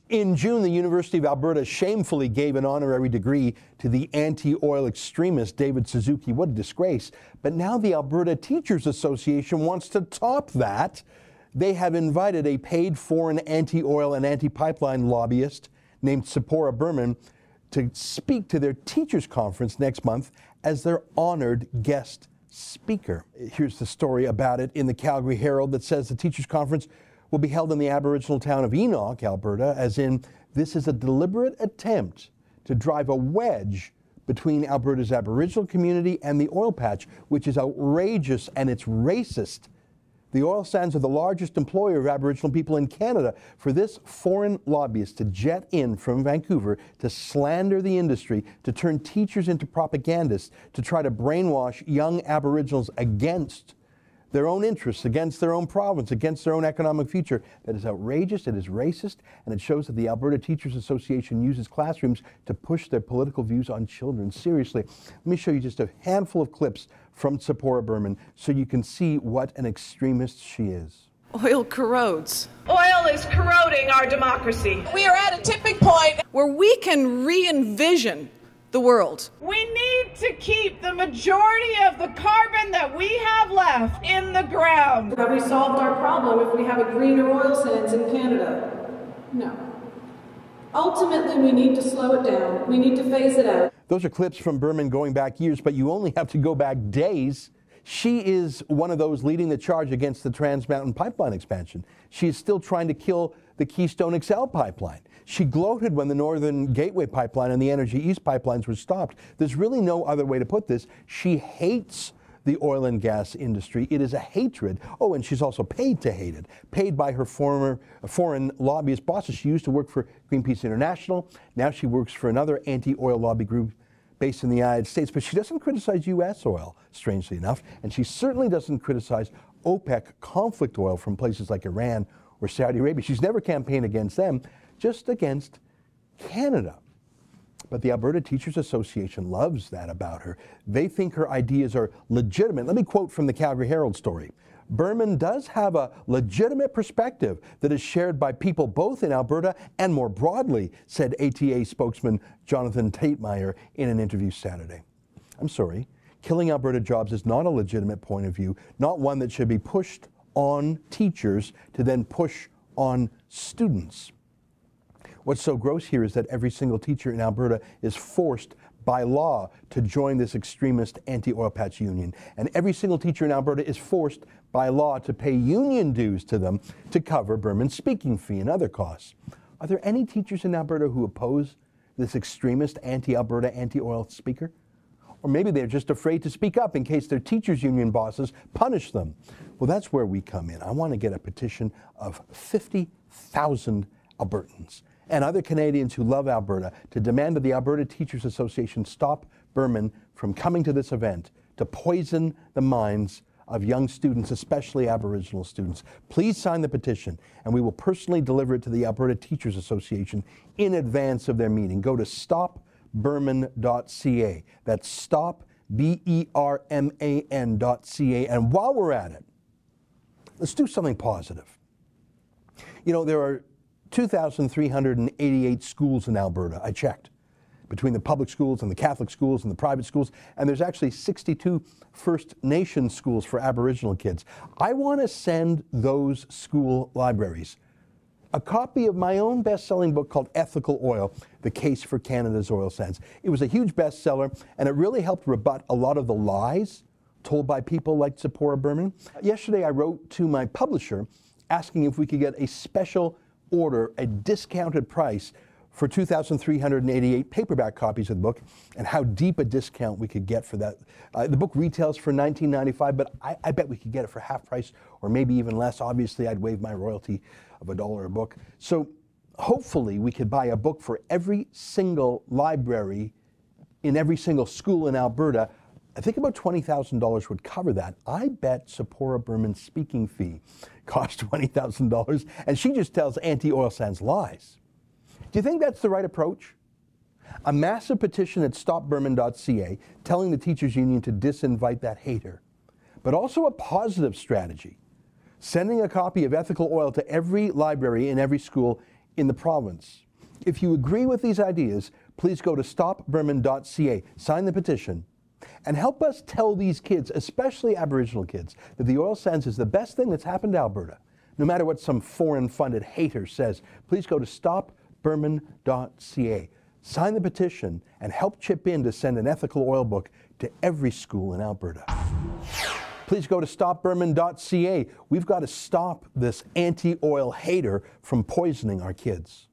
In June, the University of Alberta shamefully gave an honorary degree to the anti-oil extremist David Suzuki. What a disgrace. But now the Alberta Teachers Association wants to top that. They have invited a paid foreign anti-oil and anti-pipeline lobbyist named Tzeporah Berman to speak to their teachers' conference next month as their honored guest speaker. Here's the story about it in the Calgary Herald that says the teachers' conference will be held in the Aboriginal town of Enoch, Alberta, as in this is a deliberate attempt to drive a wedge between Alberta's Aboriginal community and the oil patch, which is outrageous and it's racist. The oil sands are the largest employer of Aboriginal people in Canada. For this foreign lobbyist to jet in from Vancouver to slander the industry, to turn teachers into propagandists, to try to brainwash young Aboriginals against their own interests, against their own province, against their own economic future, that is outrageous, it is racist, and it shows that the Alberta Teachers Association uses classrooms to push their political views on children. Seriously, let me show you just a handful of clips from Tzeporah Berman so you can see what an extremist she is. Oil corrodes. Oil is corroding our democracy. We are at a tipping point where we can re-envision the world. We need to keep the majority of the carbon that we have left in the ground. Have we solved our problem if we have a greener oil sands in Canada? No. Ultimately, we need to slow it down. We need to phase it out. Those are clips from Berman going back years, but you only have to go back days. She is one of those leading the charge against the Trans Mountain pipeline expansion. She is still trying to kill the Keystone XL pipeline. She gloated when the Northern Gateway pipeline and the Energy East pipelines were stopped. There's really no other way to put this. She hates the oil and gas industry. It is a hatred. Oh, and she's also paid to hate it. Paid by her former foreign lobbyist bosses. She used to work for Greenpeace International. Now she works for another anti-oil lobby group based in the United States. But she doesn't criticize U.S. oil, strangely enough. And she certainly doesn't criticize OPEC conflict oil from places like Iran or Saudi Arabia. She's never campaigned against them, just against Canada. But the Alberta Teachers Association loves that about her. They think her ideas are legitimate. Let me quote from the Calgary Herald story. Berman does have a legitimate perspective that is shared by people both in Alberta and more broadly, said ATA spokesman Jonathan Tatemeyer in an interview Saturday. I'm sorry, killing Alberta jobs is not a legitimate point of view, not one that should be pushed on teachers to then push on students. What's so gross here is that every single teacher in Alberta is forced by law to join this extremist anti-oil patch union. And every single teacher in Alberta is forced by law to pay union dues to them to cover Berman's speaking fee and other costs. Are there any teachers in Alberta who oppose this extremist anti-Alberta, anti-oil speaker? Or maybe they're just afraid to speak up in case their teachers' union bosses punish them. Well, that's where we come in. I want to get a petition of 50,000 Albertans and other Canadians who love Alberta to demand that the Alberta Teachers Association stop Berman from coming to this event to poison the minds of young students, especially Aboriginal students. Please sign the petition, and we will personally deliver it to the Alberta Teachers Association in advance of their meeting. Go to stopberman.ca. That's stop, BERMAN.ca. And while we're at it, let's do something positive. You know, there are 2,388 schools in Alberta, I checked, between the public schools and the Catholic schools and the private schools, and there's actually 62 First Nation schools for Aboriginal kids. I want to send those school libraries a copy of my own best-selling book called Ethical Oil, The Case for Canada's Oil Sands. It was a huge bestseller, and it really helped rebut a lot of the lies told by people like Tzeporah Berman. Yesterday, I wrote to my publisher asking if we could get a special order, a discounted price for 2,388 paperback copies of the book, and how deep a discount we could get for that. The book retails for $19.95, but I bet we could get it for half price or maybe even less. Obviously, I'd waive my royalty of $1 a book. So hopefully we could buy a book for every single library in every single school in Alberta. I think about $20,000 would cover that. I bet Tzeporah Berman's speaking fee cost $20,000, and she just tells anti-oil sands lies. Do you think that's the right approach? A massive petition at stopberman.ca telling the teachers union to disinvite that hater, but also a positive strategy, sending a copy of Ethical Oil to every library in every school in the province. If you agree with these ideas, please go to stopberman.ca, sign the petition, and help us tell these kids, especially Aboriginal kids, that the oil sands is the best thing that's happened to Alberta. No matter what some foreign-funded hater says, please go to stopberman.ca, sign the petition, and help chip in to send an ethical oil book to every school in Alberta. Please go to stopberman.ca. We've got to stop this anti-oil hater from poisoning our kids.